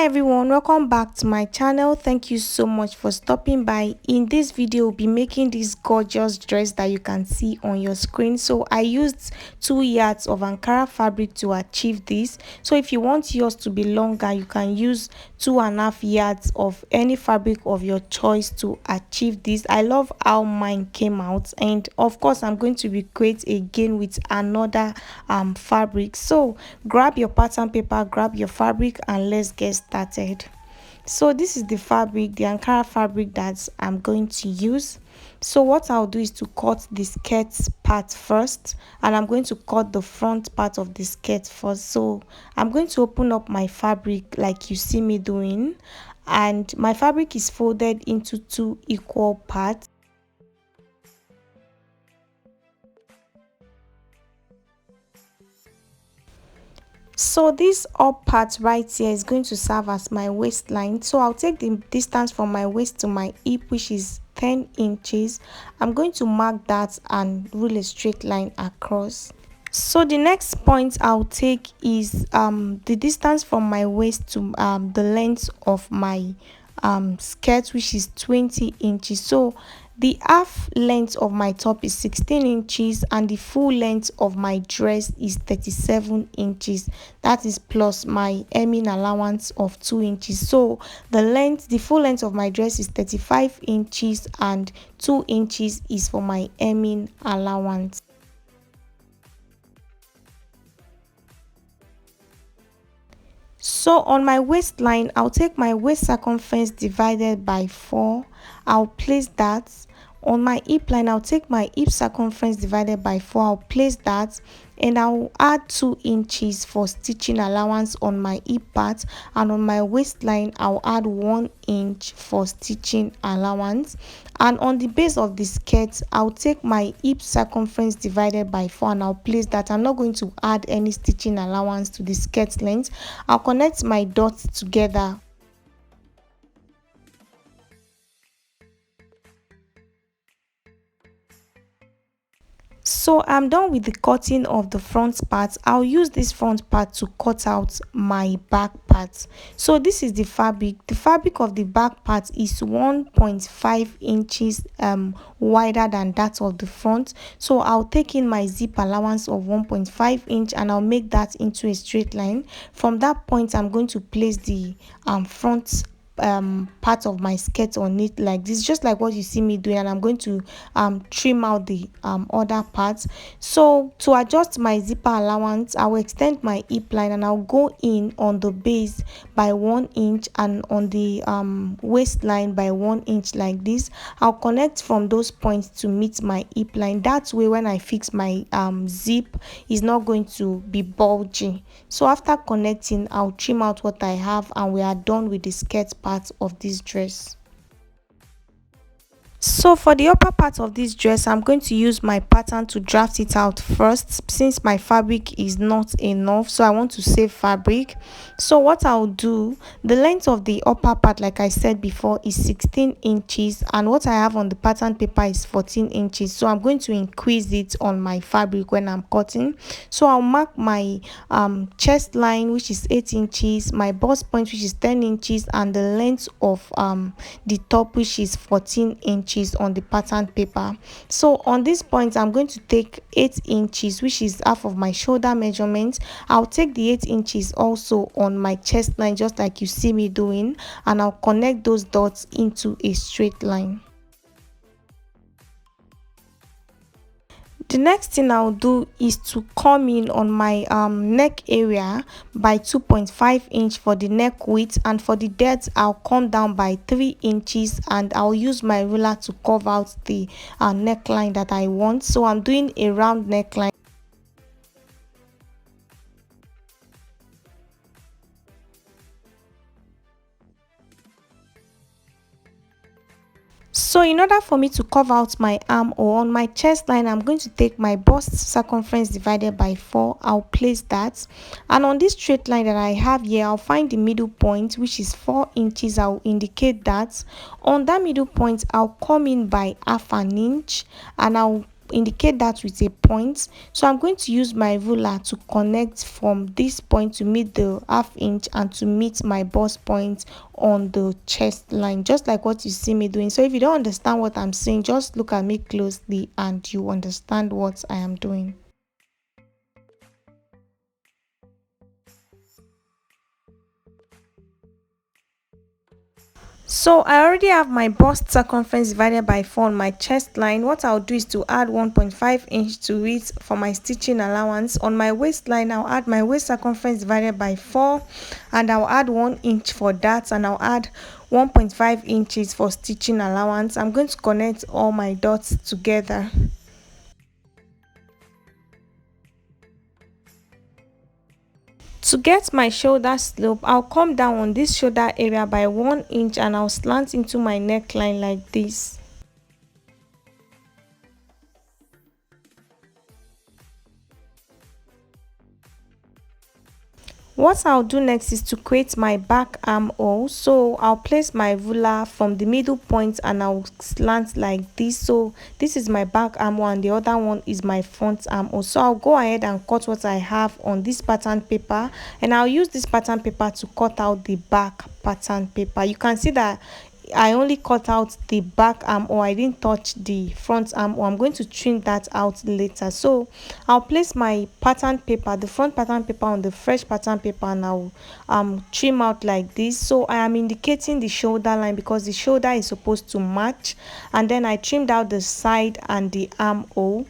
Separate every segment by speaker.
Speaker 1: Hi everyone, welcome back to my channel. Thank you so much for stopping by. In this video, we'll be making this gorgeous dress that you can see on your screen. So I used 2 yards of Ankara fabric to achieve this. So if you want yours to be longer, you can use 2.5 yards of any fabric of your choice to achieve this. I love how mine came out, and of course I'm going to recreate again with another fabric. So grab your pattern paper, grab your fabric, and let's get started. So this is the fabric, the Ankara fabric that I'm going to use. So what I'll do is to cut the skirt part first, and I'm going to cut the front part of the skirt first. So I'm going to open up my fabric like you see me doing, and my fabric is folded into 2 equal parts. So this up part right here is going to serve as my waistline. So I'll take the distance from my waist to my hip, which is 10 inches. I'm going to mark that and rule a straight line across. So the next point I'll take is the distance from my waist to the length of my skirt, which is 20 inches. So the half length of my top is 16 inches and the full length of my dress is 37 inches. That is plus my hemming allowance of 2 inches. So the full length of my dress is 35 inches and 2 inches is for my hemming allowance. So on my waistline, I'll take my waist circumference divided by 4. I'll place that. On my hip line, I'll take my hip circumference divided by 4. I'll place that, and I'll add 2 inches for stitching allowance on my hip part, and on my waistline I'll add 1 inch for stitching allowance. And on the base of the skirt, I'll take my hip circumference divided by 4 and I'll place that. I'm not going to add any stitching allowance to the skirt length. I'll connect my dots together. So I'm done with the cutting of the front part. I'll use this front part to cut out my back part. So this is the fabric. The fabric of the back part is 1.5 inches wider than that of the front. So I'll take in my zip allowance of 1.5 inch and I'll make that into a straight line. From that point, I'm going to place the front part of my skirt on it like this, just like what you see me doing, and I'm going to trim out the other parts. So to adjust my zipper allowance, I will extend my hip line and I'll go in on the base by 1 inch and on the waistline by 1 inch like this. I'll connect from those points to meet my hip line. That way when I fix my zip, is not going to be bulgy. So after connecting, I'll trim out what I have and we are done with the skirt part of this dress. So for the upper part of this dress, I'm going to use my pattern to draft it out first, since my fabric is not enough, so I want to save fabric. So what I'll do, the length of the upper part, like I said before, is 16 inches and what I have on the pattern paper is 14 inches. So I'm going to increase it on my fabric when I'm cutting. So I'll mark my chest line, which is 8 inches, my bust point, which is 10 inches, and the length of the top, which is 14 inches on the pattern paper. So on this point, I'm going to take 8 inches, which is half of my shoulder measurement. I'll take the 8 inches also on my chest line, just like you see me doing, and I'll connect those dots into a straight line. The next thing I'll do is to come in on my neck area by 2.5 inch for the neck width, and for the depth I'll come down by 3 inches and I'll use my ruler to curve out the neckline that I want. So I'm doing a round neckline. So in order for me to cover out my arm or on my chest line, I'm going to take my bust circumference divided by 4. I'll place that, and on this straight line that I have here, I'll find the middle point, which is 4 inches. I'll indicate that. On that middle point, I'll come in by half an inch and I'll indicate that with a point. So I'm going to use my ruler to connect from this point to meet the half inch and to meet my bust point on the chest line, just like what you see me doing. So if you don't understand what I'm saying, just look at me closely and you understand what I am doing. So I already have my bust circumference divided by 4 on my chest line. What I'll do is to add 1.5 inch to it for my stitching allowance. On my waistline, I'll add my waist circumference divided by 4, and I'll add 1 inch for that, and I'll add 1.5 inches for stitching allowance. I'm going to connect all my dots together. To get my shoulder slope, I'll come down on this shoulder area by 1 inch and I'll slant into my neckline like this. What I'll do next is to create my back armhole. So I'll place my ruler from the middle point and I'll slant like this. So this is my back armhole and the other one is my front armhole. So I'll go ahead and cut what I have on this pattern paper, and I'll use this pattern paper to cut out the back pattern paper. You can see that I only cut out the back arm, or I didn't touch the front arm, or I'm going to trim that out later. So I'll place my pattern paper, the front pattern paper, on the fresh pattern paper, and I'll trim out like this. So I am indicating the shoulder line because the shoulder is supposed to match, and then I trimmed out the side and the armhole.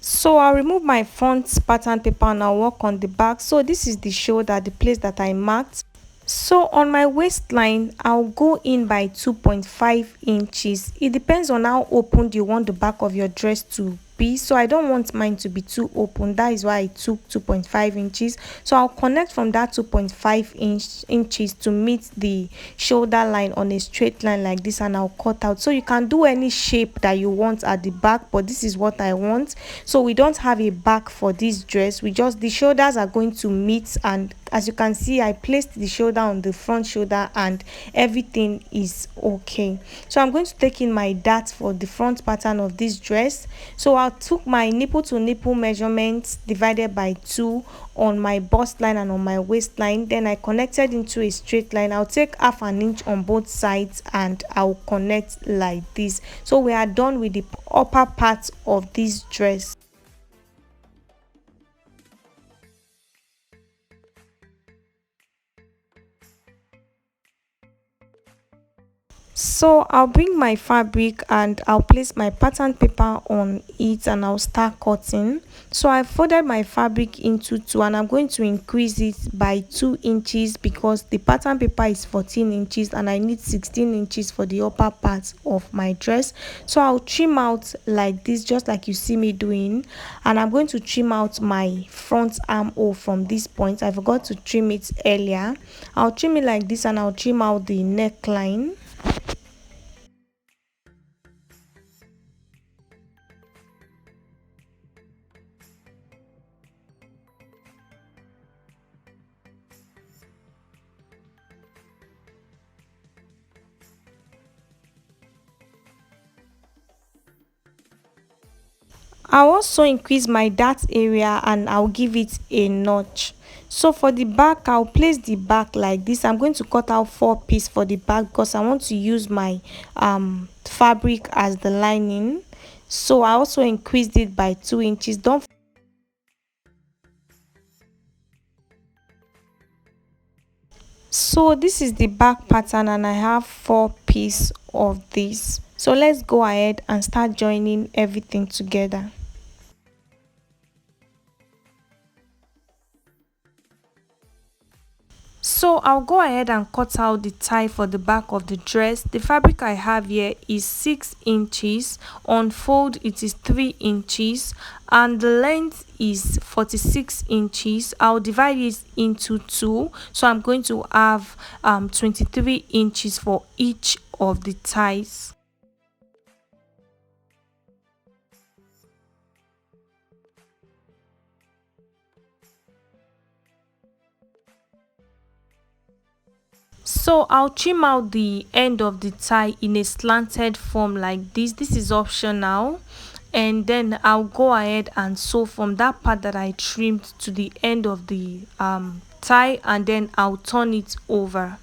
Speaker 1: So I'll remove my front pattern paper and I'll work on the back. So this is the shoulder, the place that I marked. So on my waistline, I'll go in by 2.5 inches. It depends on how open you want the back of your dress to be. So I don't want mine to be too open. That is why I took 2.5 inches. So I'll connect from that 2.5 inches to meet the shoulder line on a straight line like this, and I'll cut out. So you can do any shape that you want at the back, but this is what I want. So we don't have a back for this dress. We just, the shoulders are going to meet, and as you can see, I placed the shoulder on the front shoulder and everything is okay. So I'm going to take in my dart for the front pattern of this dress. So I took my nipple to nipple measurements divided by 2 on my bust line and on my waistline. Then I connected into a straight line. I'll take half an inch on both sides and I'll connect like this. So we are done with the upper part of this dress. So I'll bring my fabric and I'll place my pattern paper on it and I'll start cutting. So I folded my fabric into 2 and I'm going to increase it by 2 inches because the pattern paper is 14 inches and I need 16 inches for the upper part of my dress. So I'll trim out like this, just like you see me doing, and I'm going to trim out my front armhole from this point. I forgot to trim it earlier. I'll trim it like this and I'll trim out the neckline. I'll also increase my dart area and I'll give it a notch. So for the back, I'll place the back like this. I'm going to cut out 4 pieces for the back because I want to use my fabric as the lining. So I also increased it by 2 inches. Don't. So this is the back pattern and I have 4 pieces of this. So let's go ahead and start joining everything together. So I'll go ahead and cut out the tie for the back of the dress. The fabric I have here is 6 inches. On fold it is 3 inches and the length is 46 inches. I'll divide it into 2. So I'm going to have 23 inches for each of the ties. So I'll trim out the end of the tie in a slanted form like this. This is optional. And then I'll go ahead and sew from that part that I trimmed to the end of the tie, and then I'll turn it over.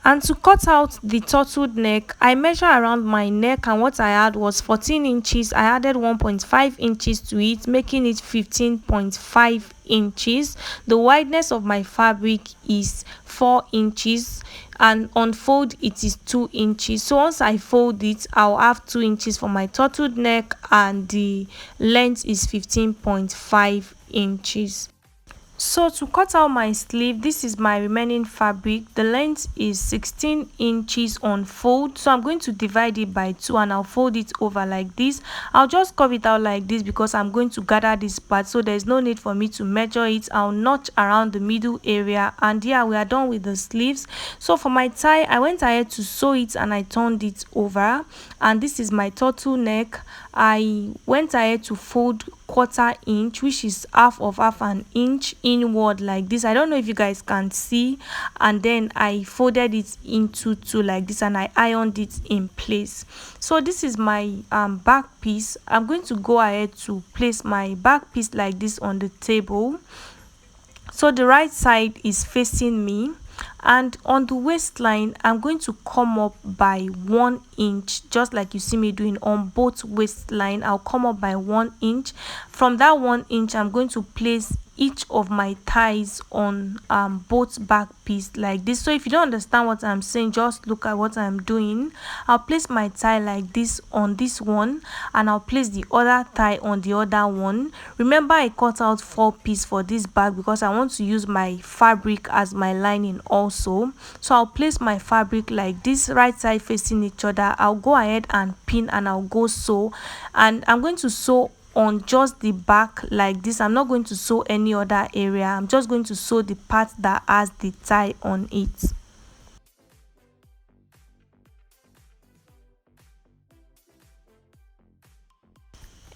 Speaker 1: And to cut out the turtled neck, I measure around my neck, and what I had was 14 inches. I added 1.5 inches to it, making it 15.5 inches. The wideness of my fabric is 4 inches, and on fold it is 2 inches. So once I fold it, I'll have 2 inches for my turtled neck, and the length is 15.5 inches. So to cut out my sleeve, this is my remaining fabric. The length is 16 inches on fold, so I'm going to divide it by 2 and I'll fold it over like this. I'll just curve it out like this because I'm going to gather this part, so there's no need for me to measure it. I'll notch around the middle area, and yeah, we are done with the sleeves. So for my tie, I went ahead to sew it and I turned it over, and this is my turtleneck. I went ahead to fold 1/4 inch, which is half of half an inch inward like this. I don't know if you guys can see, and then I folded it into two like this, and I ironed it in place. So this is my back piece. I'm going to go ahead to place my back piece like this on the table. So the right side is facing me, and on the waistline I'm going to come up by 1 inch, just like you see me doing on both waistline. I'll come up by 1 inch. From that 1 inch, I'm going to place each of my ties on both back piece like this. So if you don't understand what I'm saying, just look at what I'm doing. I'll place my tie like this on this one, and I'll place the other tie on the other one. Remember, I cut out 4 pieces for this bag because I want to use my fabric as my lining also. So I'll place my fabric like this, right side facing each other. I'll go ahead and pin, and I'll go sew, and I'm going to sew on just the back like this. I'm not going to sew any other area. I'm just going to sew the part that has the tie on it.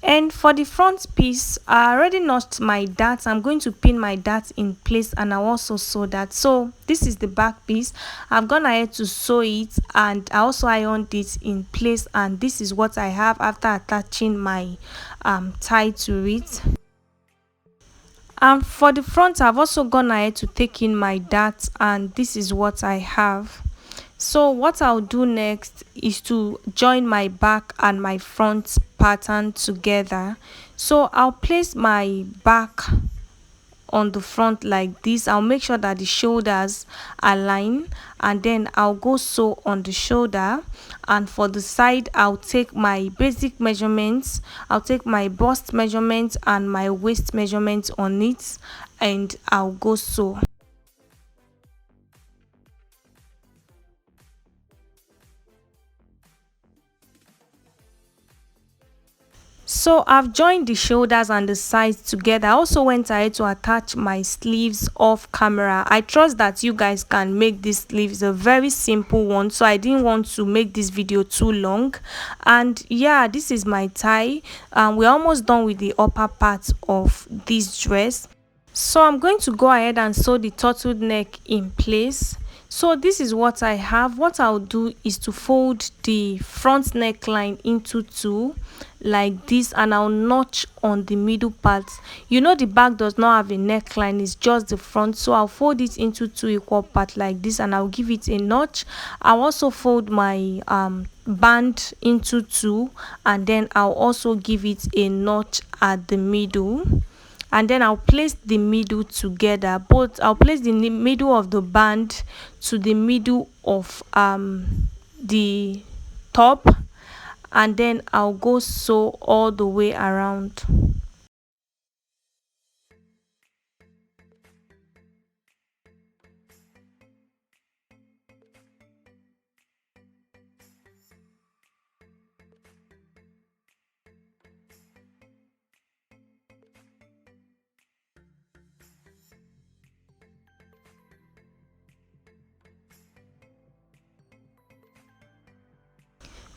Speaker 1: And for the front piece, I already notched my darts. I'm going to pin my darts in place, and I'll also sew that. So this is the back piece. I've gone ahead to sew it, and I also ironed it in place, and this is what I have after attaching my tie to it. And for the front, I've also gone ahead to take in my darts, and this is what I have. So what I'll do next is to join my back and my front pattern together. So I'll place my back on the front like this. I'll make sure that the shoulders align, and then I'll go sew on the shoulder. And for the side, I'll take my basic measurements. I'll take my bust measurements and my waist measurements on it, and I'll go sew. So I've joined the shoulders and the sides together. I also went ahead to attach my sleeves off camera. I trust that you guys can make these sleeves a very simple one, so I didn't want to make this video too long. And yeah, this is my tie. We're almost done with the upper part of this dress. So I'm going to go ahead and sew the turtleneck in place. So this is what I have. What I'll do is to fold the front neckline into two like this, and I'll notch on the middle part. You know, the back does not have a neckline, it's just the front. So I'll fold it into two equal parts like this, and I'll give it a notch. I'll also fold my band into two, and then I'll also give it a notch at the middle. And then I'll place the middle together. Both I'll place the middle of the band to the middle of the top, and then I'll go sew all the way around.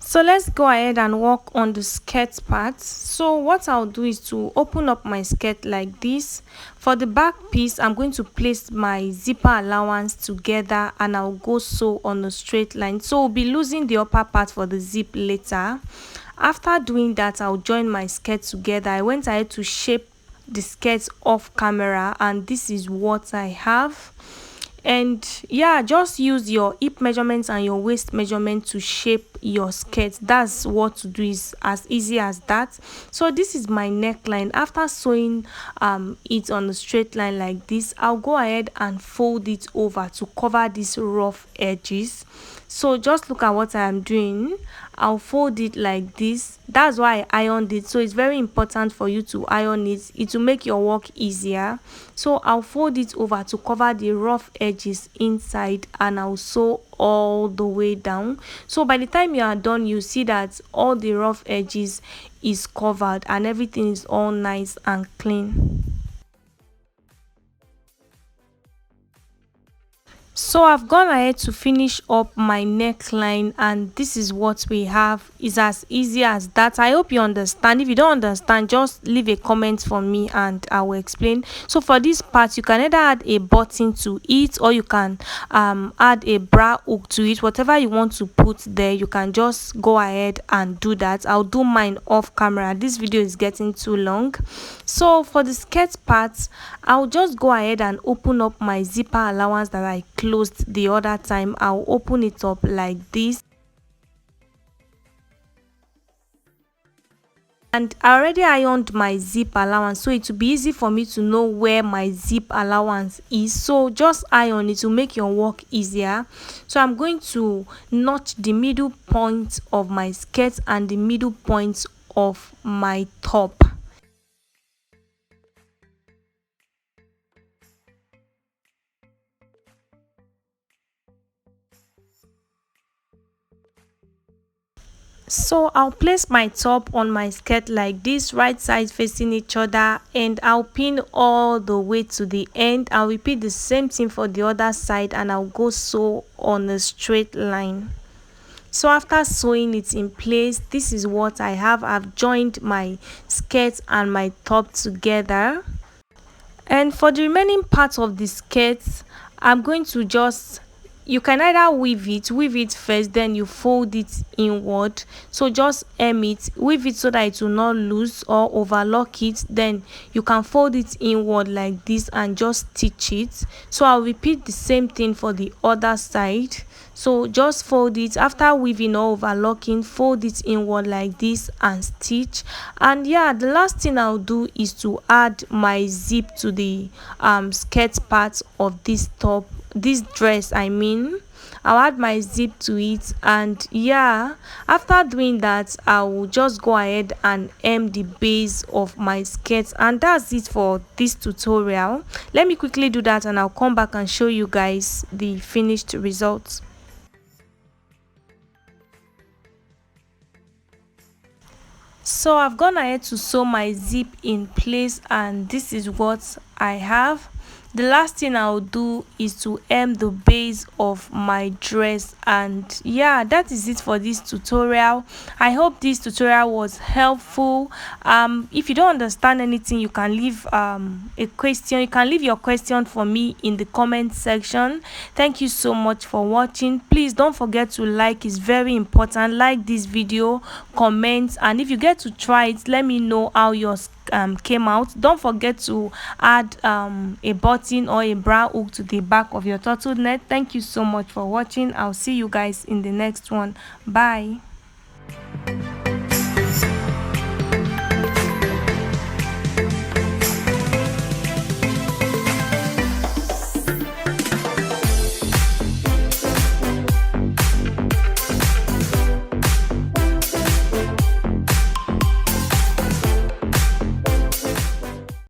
Speaker 1: So let's go ahead and work on the skirt part. So what I'll do is to open up my skirt like this. For the back piece, I'm going to place my zipper allowance together and I'll go sew on a straight line. So we'll be losing the upper part for the zip later. After doing that, I'll join my skirt together. I went ahead to shape the skirt off camera and this is what I have. And yeah, just use your hip measurements and your waist measurement to shape your skirt. That's what to do, is as easy as that. So this is my neckline. After sewing it on a straight line like this, I'll go ahead and fold it over to cover these rough edges. So just look at what I am doing. I'll fold it like this. That's why I ironed it. So it's very important for you to iron it. It will make your work easier. So I'll fold it over to cover the rough edges inside and I'll sew all the way down. So by the time you are done, you see that all the rough edges is covered and everything is all nice and clean. So I've gone ahead to finish up my neckline and this is what we have. It's as easy as that. I hope you understand. If you don't understand, just leave a comment for me and I will explain. So for this part, you can either add a button to it or you can add a bra hook to it. Whatever you want to put there, you can just go ahead and do that. I'll do mine off camera. This video is getting too long. So for the skirt part, I'll just go ahead and open up my zipper allowance that I closed the other time. I'll open it up like this. And I already ironed my zip allowance, so it will be easy for me to know where my zip allowance is. So just iron it to make your work easier. So I'm going to notch the middle point of my skirt and the middle point of my top. So I'll place my top on my skirt like this, right sides facing each other, and I'll pin all the way to the end. I'll repeat the same thing for the other side and I'll go sew on a straight line. So after sewing it in place, this is what I have. I've joined my skirt and my top together. And for the remaining part of the skirt, I'm going to just, you can either weave it first, then you fold it inward. So just hem it, weave it so that it will not loose or overlock it, then you can fold it inward like this and just stitch it. So I'll repeat the same thing for the other side. So just fold it after weaving or overlocking, fold it inward like this and stitch. And yeah, the last thing I'll do is to add my zip to the skirt part of this top, this dress I mean. I'll add my zip to it, and yeah, after doing that, I will just go ahead and hem the base of my skirt, and that's it for this tutorial. Let me quickly do that and I'll come back and show you guys the finished results. So I've gone ahead to sew my zip in place and this is what I have. The last thing I'll do is to hem the base of my dress, and yeah, that is it for this tutorial. I hope this tutorial was helpful. If you don't understand anything, you can leave a question. You can leave your question for me in the comment section. Thank you so much for watching. Please don't forget to like, it's very important. Like this video, comment, and if you get to try it, let me know how yours came out. Don't forget to add a button or a bra hook to the back of your turtleneck. Thank you so much for watching. I'll see you guys in the next one. Bye.